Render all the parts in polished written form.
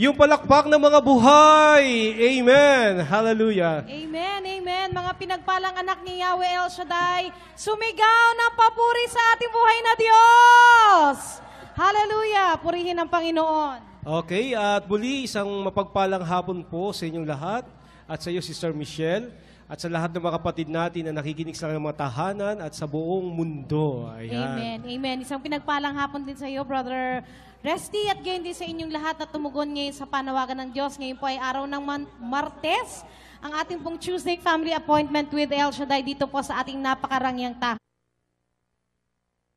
yung palakpak ng mga buhay. Amen. Hallelujah. Amen, amen. Mga pinagpalang anak ni Yahweh El Shaddai, sumigaw ng papuri sa ating buhay na Diyos. Hallelujah. Purihin ang Panginoon. Okay, at muli isang mapagpalang hapon po sa inyong lahat at sa iyo, Sister Michelle, at sa lahat ng mga kapatid natin na nakikinig sa mga tahanan at sa buong mundo. Ayan. Amen, amen. Isang pinagpalang hapon din sa iyo, Brother Resty, at gayon din sa inyong lahat na tumugon ngayon sa panawagan ng Diyos. Ngayon po ay araw ng Martes, ang ating pong Tuesday Family Appointment with El Shaddai dito po sa ating napakarangyang tahanan,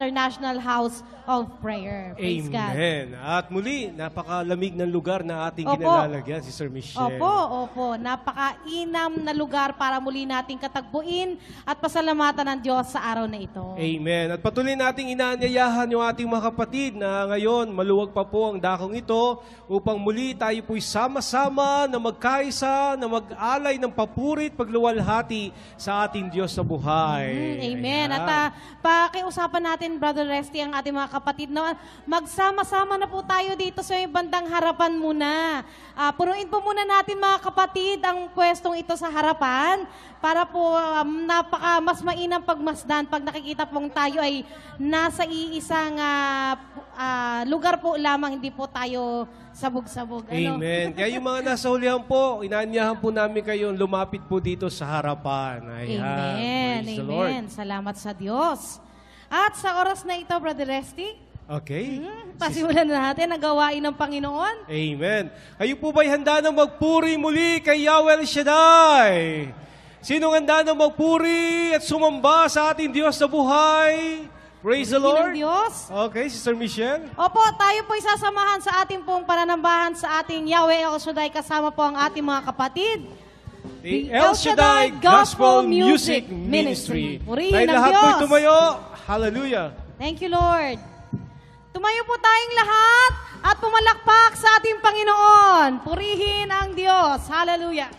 International House of Prayer. Praise God. Amen. At muli, napakalamig ng lugar na ating kinalalagyan, Sister Michelle. Opo. Napakainam na lugar para muli nating katagpuin at pasalamatan ng Diyos sa araw na ito. Amen. At patuloy nating inaanyayahan yung ating mga kapatid na ngayon maluwag pa po ang dakong ito upang muli tayo po'y sama-sama na magkaisa, na mag-alay ng papurit, pagluwalhati sa ating Diyos sa buhay. Amen. Ayan. At pakiusapan natin, Brother Resty, ang ating mga kapatid na magsama-sama na po tayo dito sa may bandang harapan muna. Punuin po muna natin, mga kapatid, ang pwestong ito sa harapan para po mas mainam pagmasdan pag nakikita pong tayo ay nasa iisang lugar po lamang, hindi po tayo sabog-sabog. Amen. Kaya yung mga nasa hulihan po, inaanyahan po namin kayong lumapit po dito sa harapan. Ayan. Amen. Praise the Amen. Lord. Salamat sa Diyos. At sa oras na ito, Brother Resty, Okay. pasimulan na natin ang gawain ng Panginoon. Amen. Kayo po ba'y handa na magpuri muli kay Yahweh El Shaddai? Sinong handa na magpuri at sumamba sa ating Diyos sa buhay? Praise the Lord. Ng Diyos. Okay, Sister Michelle. Opo, tayo po isasamahan sa ating pong pananambahan sa ating Yahweh El Shaddai, kasama po ang ating mga kapatid. The El Shaddai Gospel Music Ministry. Purihin Tayo ang lahat Diyos. po'y tumayo. Hallelujah. Thank you, Lord. Tumayo po tayong lahat at pumalakpak sa ating Panginoon. Purihin ang Diyos. Hallelujah.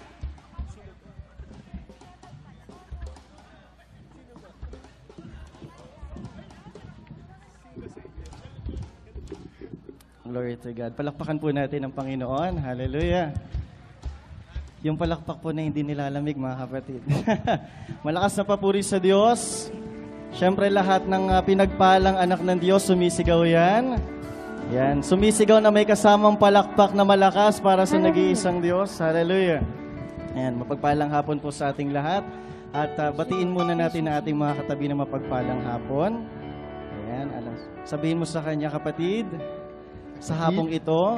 Glory to God. Palakpakan po natin ang Panginoon. Hallelujah. Yung palakpak po na hindi nilalamig, mga kapatid. Malakas na papuri sa Diyos. Siyempre lahat ng pinagpalang anak ng Diyos, sumisigaw yan. Yan. Sumisigaw na may kasamang palakpak na malakas para sa nag-iisang Diyos. Hallelujah. Yan. Mapagpalang hapon po sa ating lahat. At batiin muna natin ang ating mga katabi na mapagpalang hapon. Ayan. Sabihin mo sa kanya, kapatid, sa hapong ito,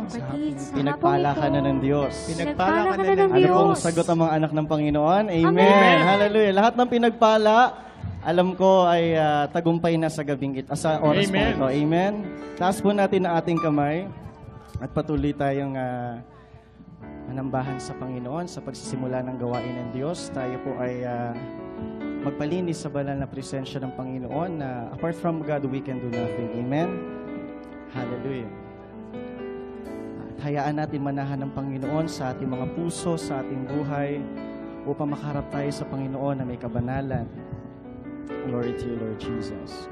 pinagpala ka na ng Diyos. Pinagpala ka na ng Diyos. Ano pong sagot ang mga anak ng Panginoon? Amen. Hallelujah. Lahat ng pinagpala, alam ko ay tagumpay na sa gabing ito, sa oras po ito. Amen. Taas po natin ang ating kamay at patuloy tayong manambahan sa Panginoon sa pagsisimula ng gawain ng Diyos. Tayo po ay magpalinis sa banal na presensya ng Panginoon na apart from God, we can do nothing. Amen. Hallelujah. At hayaan natin manahan ng Panginoon sa ating mga puso, sa ating buhay, upang makaharap tayo sa Panginoon na may kabanalan. Glory to you, Lord Jesus.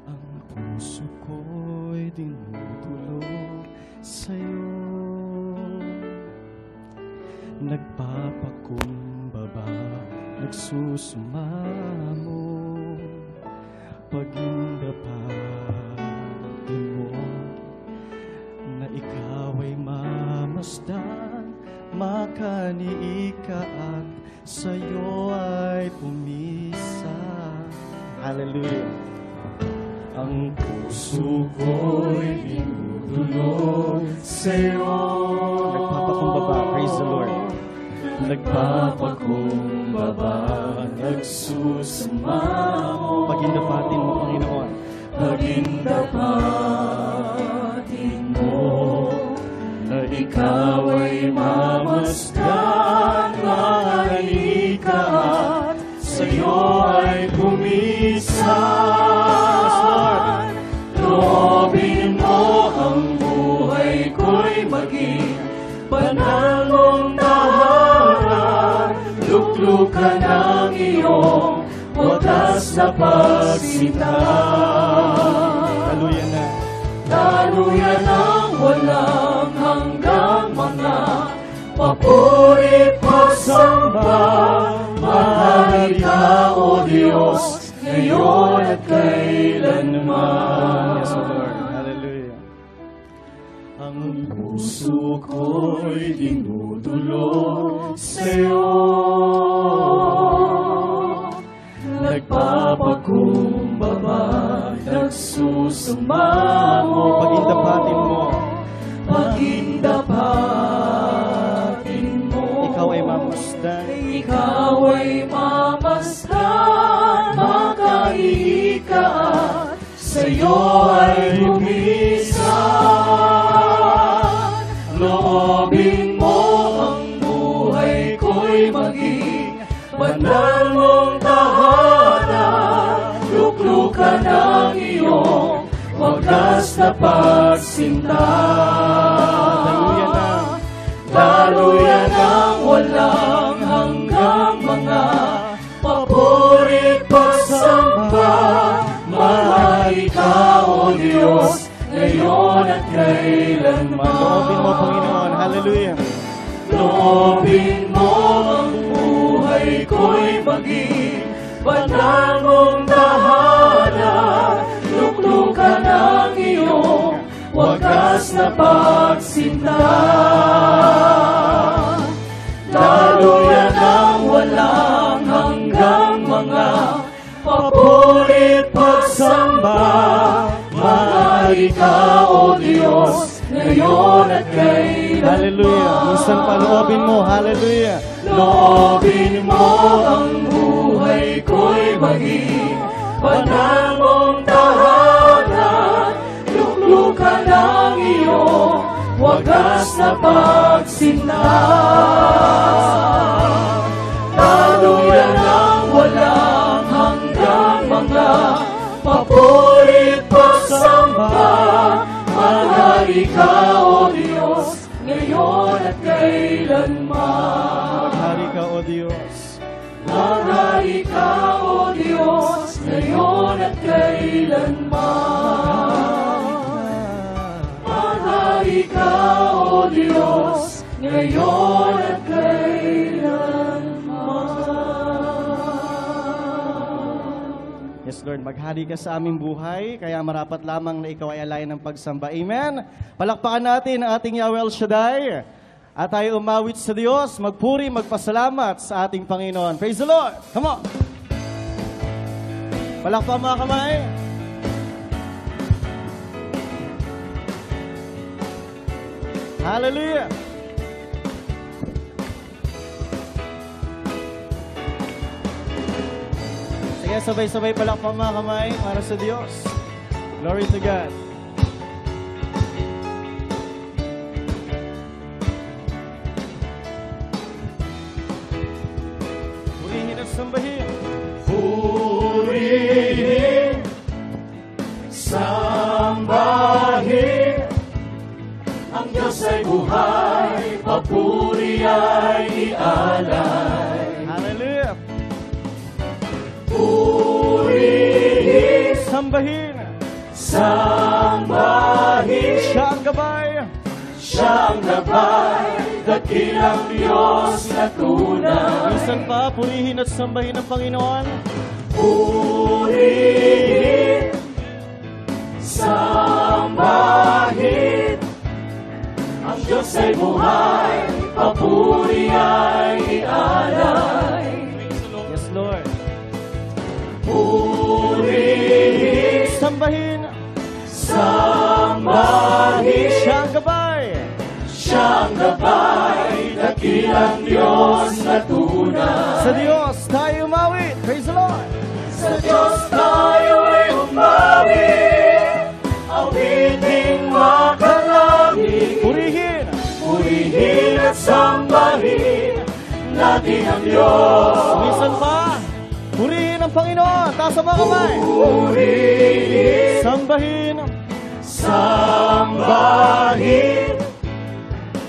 Ang puso ko'y dinudulog sa'yo, nagpapakumbaba, nagsusumamo, pagindapatin mo na ikaw ay mamasdan, makaniika at sa'yo ay pumisa. Hallelujah. Ang puso ko'y dinudulog sa'yo. Nagpapakumbaba, praise the Lord. Nagpapakumbaba, nagsusumamo. Pagindapatin mo, Panginoon. Pagindapatin mo na ikaw ay mamasdan, mahalika at sa'yo ay pumisan. Loobin mo ang buhay ko'y maging panalong tahanan, luklukan ang iyong wagas na pagsinta. Hallelujah na. Daluyan ng walang hanggang mga papuri pagsamba. Mahal ka, O Diyos, ngayon at kailanman. Yes, O Lord. Hallelujah. Ang puso ko'y dinudulog sa'yo. Nagpapakumbaba, nagsusumamo. Pagindapatin mo. Pagindapatin mo. Ikaw ay mamasdan. Ikaw ay mamasdan, makaika at sa'yo ay bumisan. Loobin mo ang buhay ko'y maging banal mong tahanan. Luklukan ang iyong wagas na pagsinta. Daluyan ang walang hanggang mga papurit pagsamba. Mahal ka, O Diyos, ngayon at kailanman. Loobin mo, Panginoon. Hallelujah. Loobin mo ang buhay ko'y maging banal mong tahanan. Luklukan ang iyong wagas na pagsinta. Daluyan ang walang hanggang mga papurit pagsamba. Mahal ka, O Diyos, ngayon at kailanman. Hallelujah. Minsan pa, loobin mo. Hallelujah. Loobin mo ang buhay ko'y maging banal mong tahanan. Luklukan ang iyong wagas na pagsinta. Daluyan ang walang hanggang mga papurit pagsamba. Mahal ka, O Diyos, ngayon at kailanman. Maghari ka, O Diyos. Maghari ka, O Diyos, ngayon at kailanman. Maghari ka, O Diyos, ngayon at kailanman. Yes, Lord, maghari ka sa aming buhay, kaya marapat lamang na ikaw ay alayan ng pagsamba. Amen. Palakpakan natin ang ating Yahweh El Shaddai. At tayo umawit sa Diyos, magpuri, magpasalamat sa ating Panginoon. Praise the Lord. Come on. Palakpakan mga kamay. Hallelujah. Sige, sabay-sabay palakpakan mga kamay para sa Diyos. Glory to God. Purihin at sambahin. Purihin, sambahin, ang Diyos ay buhay, papuri ay ialay. Hallelujah. Purihin, Sambahin. sambahin, Siya ang gabay. siya ang gabay, dakilang Diyos na tunay. Minsan pa, purihin at sambahin ang Panginoon. Purihin, sambahin, ang Diyos ay buhay, papuri ay ialay. Yes, Lord. Purihin, Sambahin. sambahin, Siya ang gabay. siya ang gabay, dakilang Diyos na tunay. Sa Diyos, tayo umawit. Praise the Lord. Sa Diyos tayo ay umawit, awiting makalangit. Purihin. Purihin at sambahin natin ang Diyos. Minsan pa, purihin ang Panginoon. Taas ang mga kamay. Purihin, Sambahin. sambahin,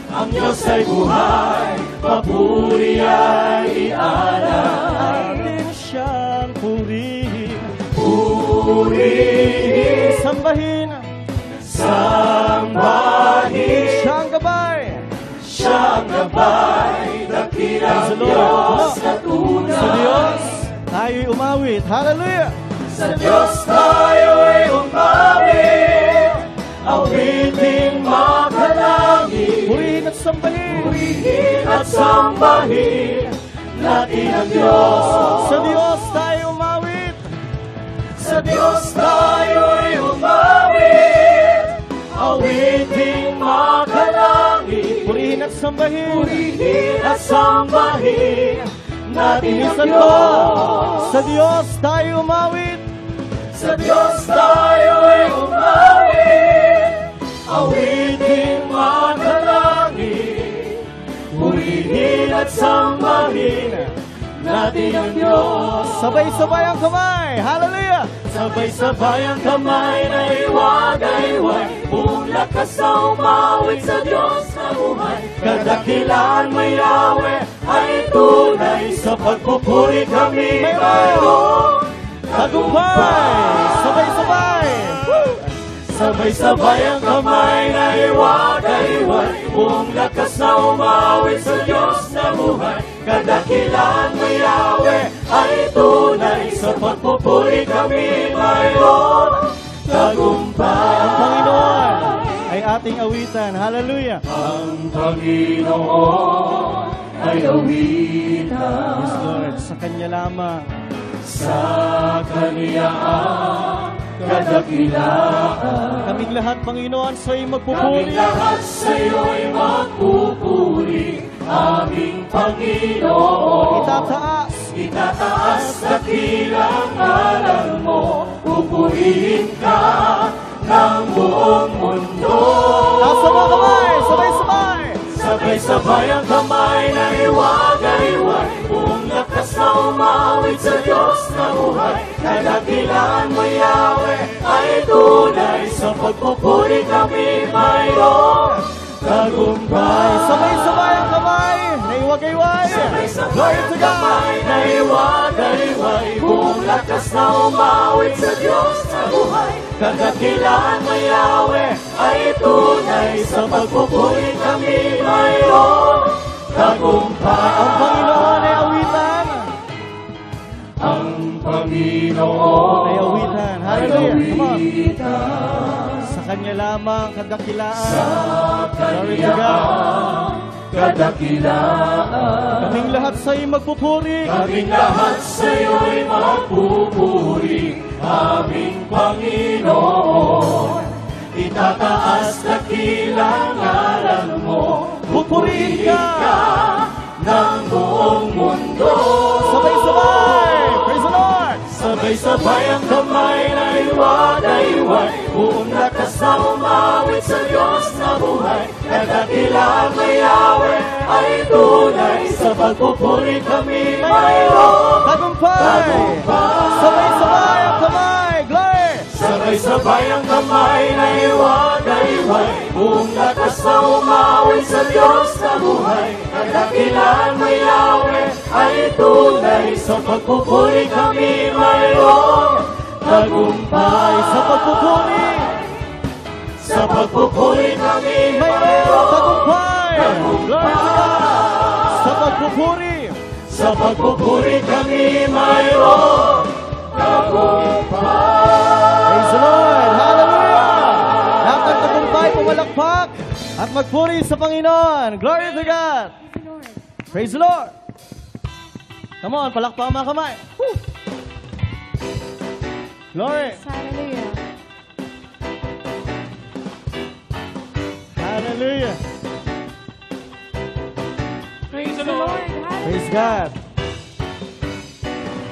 ang Diyos ay buhay, papuri ay ialay. Atin siyang purihin. Purihin, Sambahin, sambahin, siyang gabay. siyang gabay, dakilang Praise the Lord. Diyos na tunay. Sa Diyos, tayo'y umawit. Hallelujah! Sa Diyos tayo'y umawit, awitin makalangit, Purihin at sambahin. purihin at sambahin natin ang Diyos. Sa Diyos tayo umawit. Sa Diyos tayo'y umawit, awitin makalangit, Purihin at sambahin. purihin at sambahin natin ang Minsan Diyos. pa, sa Diyos tayo umawit. Sa Diyos tayo'y umawit, awitin makalangit, purihin at sambahin natin ang Diyos. Sabay-sabay ang kamay. Hallelujah! Sabay-sabay ang kamay na iwagayway, buong lakas na umawit sa Diyos na buhay. Kadakilaan mo, Yahweh, ay tunay, sa pagpupuri kami mayroong Tagumpay! Sabay-sabay! Sabay-sabay ang kamay na iwagayway, buong lakas na umawit sa Diyos na buhay. Kadakilaan mo, Yahweh, ay tunay, sa pagpupuri kami mayroon tagumpay. Ang Panginoon ay ating awitan. Hallelujah! Ang Panginoon ay awitan, Yes, Lord. Sa Kanya lamang. sa Kanya ang kadakilaan. Kaming lahat, Panginoon, sa'yo'y Kaming magpupuri. lahat sa'yo'y magpupuri, aming Panginoon. Itataas. Itataas dakilang ngalan mo, pupurihin ka ng buong mundo. Taas ang mga kamay. Sabay-sabay. Sabay-sabay ang kamay na iwagayway, buong lakas na umawit sa Diyos na buhay. Kadakilaan mo, Yahweh, ay tunay, sa pagpupuri kami mayroong tagumpay. Sabay-sabay ang kamay. Naiwagayway. Sabay-sabay Glory ang to God. kamay na iwagayway, buong lakas na umawit sa Diyos na buhay. Kadakilaan mo, Yahweh, ay tunay, sa pagpupuri kami mayroong tagumpay. Ang Panginoon ay awitan. Ang Panginoon Ay awitan. ay Hallelujah. Come on. awitan, Sa Kanya lamang kadakilaan. sa Glory to God. Kanya kadakilaan. Kaming lahat sa'yo'y magpupuri. Kaming lahat sa'yo'y magpupuri, aming Panginoon. Itataas dakilang ngalan mo, Pupurihin ka. ng buong mundo. Sabay-sabay. Praise the Lord. Sabay-sabay ang kamay na iwagayway, buong lakas na umawit sa Diyos na buhay. Kadakilaan mo, Yahweh, ay tunay, sa pagpupuri kami mayroong Tagumpay. Sabay-sabay ang kamay. Glory. Sabay-sabay ang kamay na iwagayway, buong lakas na umawit sa Diyos na buhay. Kadakilaan mo, Yahweh, ay tunay, sa pagpupuri kami mayroong tagumpay. Sa pagpupuri. Sa pagpupuri kami Mayroong tagumpay. Glory to God. Sa pagpupuri. Sa pagpupuri kami mayroong tagumpay. Praise the Lord. Hallelujah. Lahat ng tagumpay, pumalakpak at magpuri sa Panginoon. Glory to God. Praise the Lord. Come on, palakpak mga kamay. Woo. Glory. Hallelujah. Hallelujah. Praise the Lord. Hallelujah. Praise God.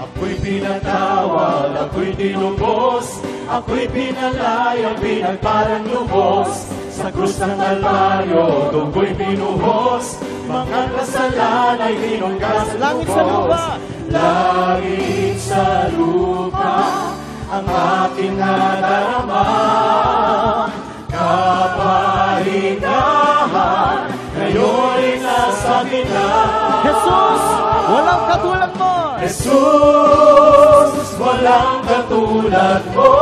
Ako'y pinatawag, ako'y tinubos, ako'y pinalayang, pinagparang lubos. Sa krus ng Kalbaryo, doon ko'y pinuhos, mga kasalanan ay tinungkas at Langit sa lupa. Langit sa lupa, ang aking nadarama. Kapahingahan, ngayon'y nasa gitna. Jesus, walang katulad mo. Jesus, walang katulad mo.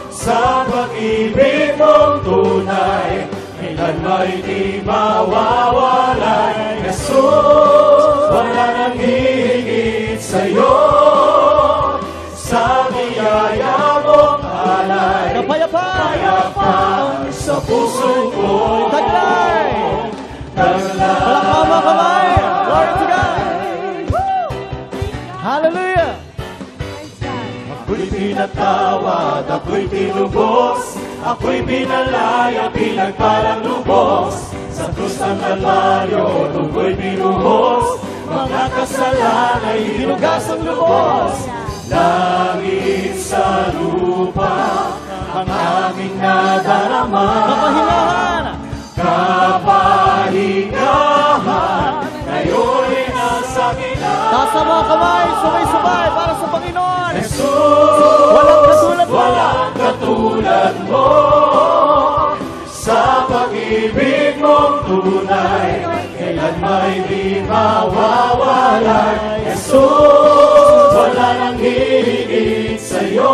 Sa pag-ibig mong tunay, kailan may di mawawalay. Jesus, wala nang hihigit sa'yo. Sa biyaya mong alay, kapayapaan sa puso ko. Taglay! Taglay! Palakpakan mga kamay! Glory to God! Hallelujah! Ako'y pinatawad, ako'y tinubos, ako'y pinalaya, pinagparang lubos. Sa krus ng Kalbaryo, tungko'y binuhos, mga kasalanan ay hinugas ang lubos. Langit sa lupa, ang aming nadarama. Kapahingahan! Kapahingahan, ngayon'y nasa gitna. Taas ang mga kamay, sabay-sabay para sa Panginoon! Jesus, Walang katulad mo. walang katulad mo. Sa pag-ibig mong tunay, kailan may di mawawalay. Jesus, wala nang hihigit sa'yo.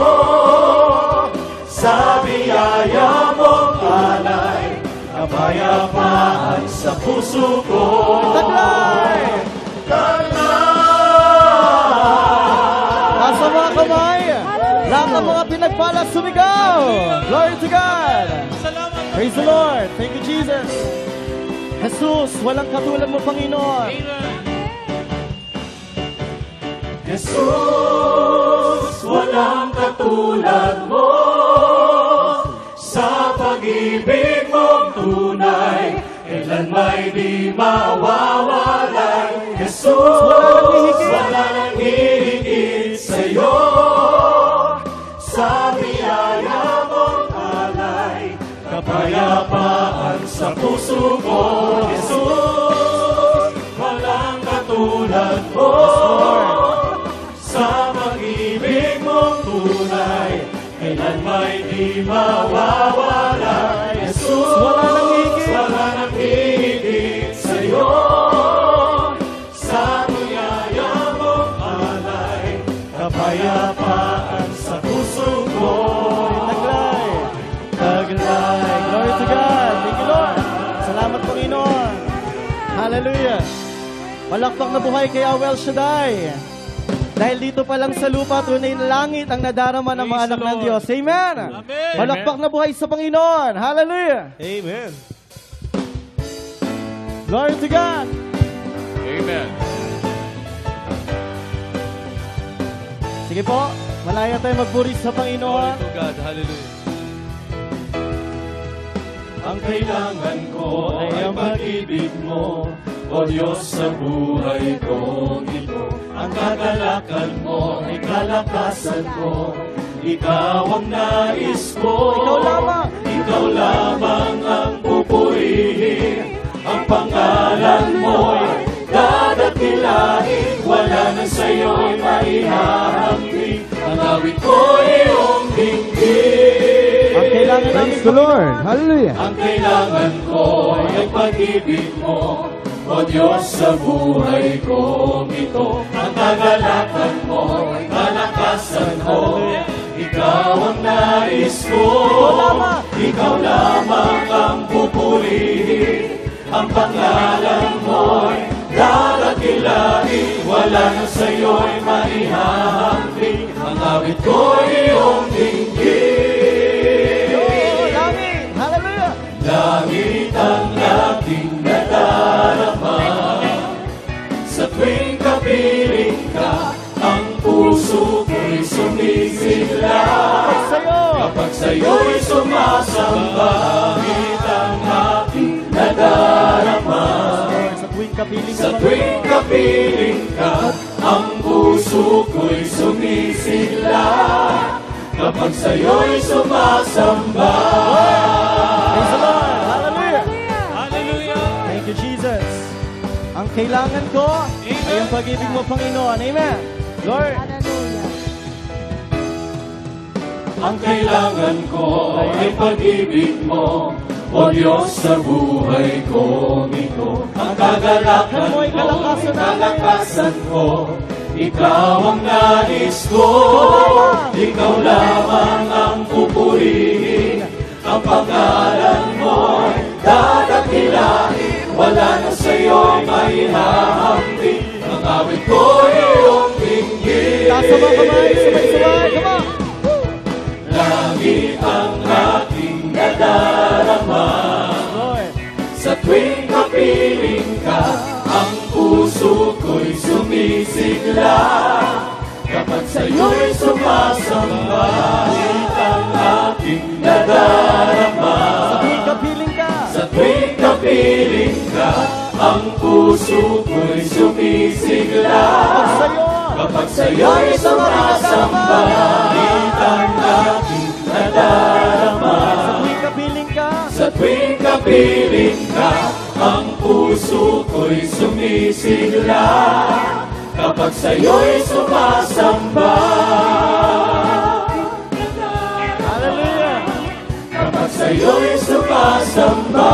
Sa biyaya mong alay, kapayapaan sa puso ko. Taglay! Taglay! Taas ang mga kamay! Lahat ng mga pinagpala sumigaw! Glory to God! Praise the Lord! Thank you, Jesus! Jesus, walang katulad mo, Panginoon! Jesus, walang katulad mo. Sa pag-ibig mong tunay, kailan may di mawawalay. Jesus, wala nang hihigit sa'yo. Sa biyaya mong alay, kapayapaan sa puso ko. Jesus, walang katulad mo. Sa pag-ibig mong tunay, kailan may di mawawala. Jesus, wala nang higit sa'yo. Sa biyaya mong alay, kapayapaan sa puso ko. Taglay! Taglay! Glory to God! Thank you, Lord! Salamat, Panginoon! Hallelujah! Malakpak na buhay kay El Shaddai! Dahil dito pa lang sa lupa, tunay na langit ang nadarama ng mga anak ng Diyos. Amen! Malakpak na buhay sa Panginoon! Hallelujah! Amen. Glory to God! Amen. Sige po, malaya tayo magpuri sa Panginoon. Glory to God. Hallelujah. Ang kailangan ko ay ang pag-ibig mo, O Diyos sa buhay kong ito. Ang kagalakan mo ay kalakasan ko, Ikaw ang nais ko. Ikaw lamang. Ikaw lamang ang pupurihin. Ang pangalan mo'y dadakilain. Wala na sa'yo'y maihahambing. Ang awit ko'y iyong dinggin. Ang kailangan namin, Praise the Lord. Hallelujah. Ang kailangan ko ay ang pag-ibig mo, O Diyos sa buhay kong ito. Ang kagalakan mo, kalakasan ko, Ikaw ang nais ko. Ikaw lamang ang pupurihin. Ang pangalan mo'y dadakilain. Wala na sa'yo'y maihahambing. Ang awit ko'y iyong dinggin. Langit! Hallelujah! Langit ang aking nadarama. Sa tuwing kapiling ka, ang puso ko'y sumisigla. Sa'yo! Kapag sa'yo'y sumasamba, langit ang aking nadarama. Sa tuwing kapiling Sa tuwing kapiling ka, ang puso ko'y sumisigla. Kapag sa'yo'y sumasamba. Praise the Lord! Hallelujah! Hallelujah. Thank you, Jesus. Ang kailangan ko ay ang pag-ibig mo, Panginoon. Amen. Lord, Ang kailangan ko ay pag-ibig mo, O Diyos sa buhay kong ito. Ang kagalakan mo, kalakasan ko, Ikaw ang nais ko, ikaw lamang ang pupurihin. Ang pangalan mo'y dadakilain, wala na sa'yo'y maihahambing. Ang awit ko'y iyong dinggin. Taas ang mga kamay, sabay-sabay, come on! Langit ang aking nadarama. Sa tuwing kapiling ka, ang puso ko'y sumisigla. Kapag sa'yo'y sumasamba, ang aking nadarama. Sa tuwing kapiling ka, Sa tuwing kapiling ka, ang puso ko'y sumisigla. sa'yo, Kapag sa'yo'y sumasamba, ang aking nadarama. sa tuwing kapiling ka, Sa tuwing kapiling ka, ang puso ko'y sumisigla. Kapag sa'yo'y sumasamba. hallelujah! Kapag sa'yo'y sumasamba,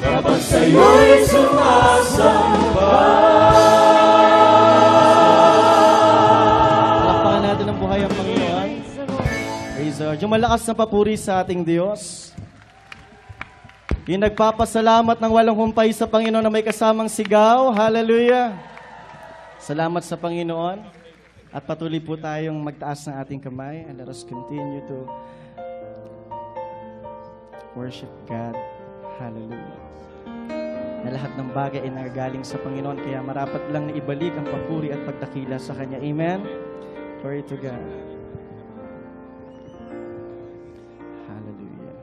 kapag sa'yo'y sumasamba. Palakpakan natin ang buhay ang Panginoon. Praise the Lord. Yung malakas na papuri sa ating Diyos. Yung nagpapasalamat ng walang humpay sa Panginoon na may kasamang sigaw. Hallelujah! Salamat sa Panginoon. At patuloy po tayong magtaas ng ating kamay. And let us continue to worship God. Hallelujah. Na lahat ng bagay ay nagagaling sa Panginoon. Kaya marapat lang na ibalik ang papuri at pagdakila sa Kanya. Amen? Glory to God. Hallelujah.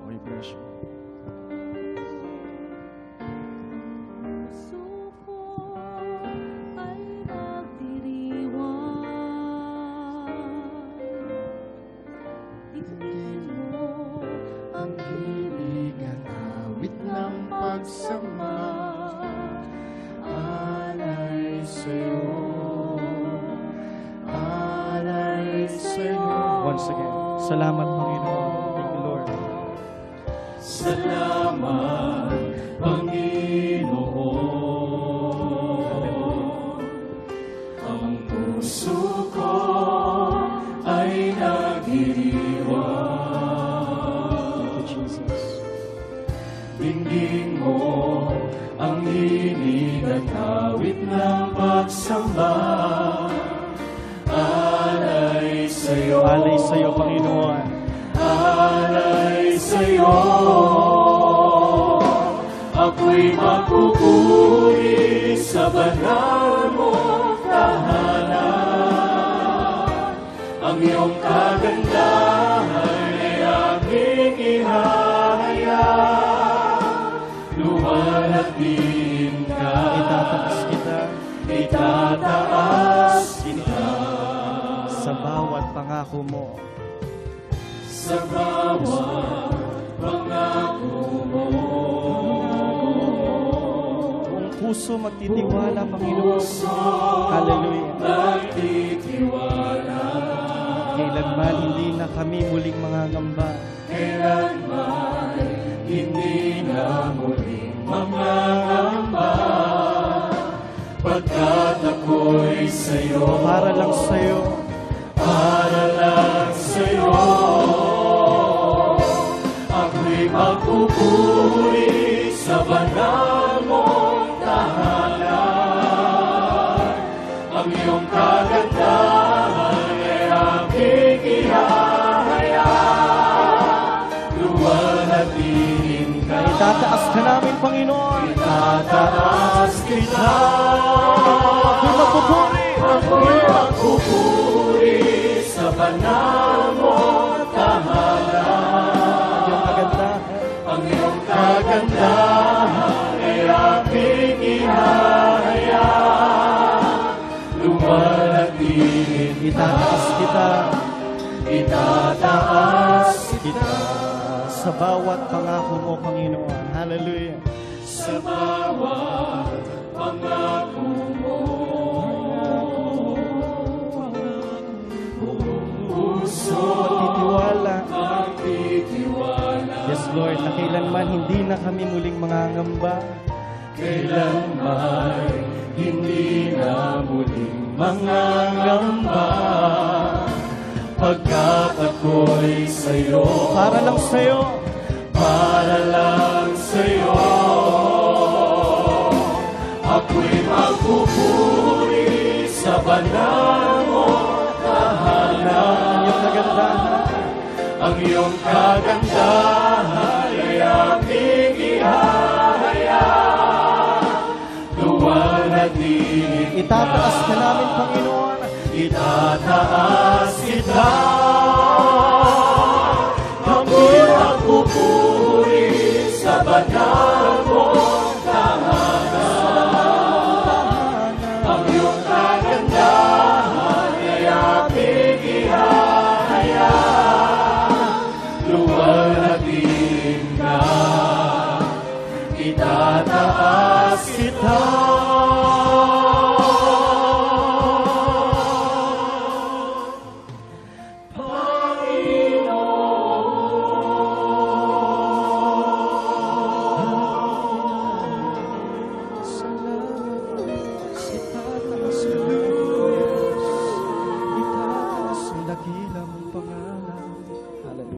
We bless you. Puso ko ay nagdiriwang. Ibigin mo ang hilig at awit ng pagsamba. Alay sa'yo, alay sa'yo. Once again, salamat Panginoon. Thank you, Lord. Salamat, Panginoon. Ang puso ko ay nagdiriwang. Thank you, Jesus. Dinggin mo ang hinig at awit ng pagsamba. Alay sa'yo, Alay sa iyo, Panginoon. alay sa'yo. Ako'y magpupuri sa banal mong tahanan. Ang iyong kagandahan ay aking ihahayag. Luwalhatiin ka, Itataas kita itataas kita. sa bawat pangako mo. Sa bawat pangako mo. Kung puso magtitiwala, Panginoon. Hallelujah. Nagtitiwala, Kailanman hindi na kami muling mangangamba. kailanman hindi na muling mangangamba. Pagkat ako'y sa'yo, Para lang sa iyo. para lang sa'yo. Ako'y magpupuri sa banal mong tahanan. Ang iyong kagandahan ay aking ihahayag. Luwalhatiin ka, Itataas ka namin, Panginoon. itataas kita. Ako'y magpupuri. Ako'y magpupuri sa banal mong tahanan. Yung kagandahan. Ang iyong kagandahan ay aking ihahayag. Luwalhatiin Itataas kita. itataas Kita sa bawat pangako mo, Panginoon. Hallelujah. sa bawat pangako mo. Puso Magtitiwala. magtitiwala, Yes, Lord, na kailanman hindi na kami muling mangangamba. Kailanman hindi na muling mangangamba, pagkat ako'y sa'yo, Para lang sa'yo. para lang sa'yo. Ako'y magpupuri sa banal mo tahanan. Ang iyong kagandahan. Ang iyong kagandahan ay aming ihahaya. Luwal na dinig Itataas ka namin, Panginoon. itataas kita. Ako'y magpupuri sa banal mong tahanan. Ang iyong kagandahan ay aming ihahaya. Luwal na dinig na itataas kita.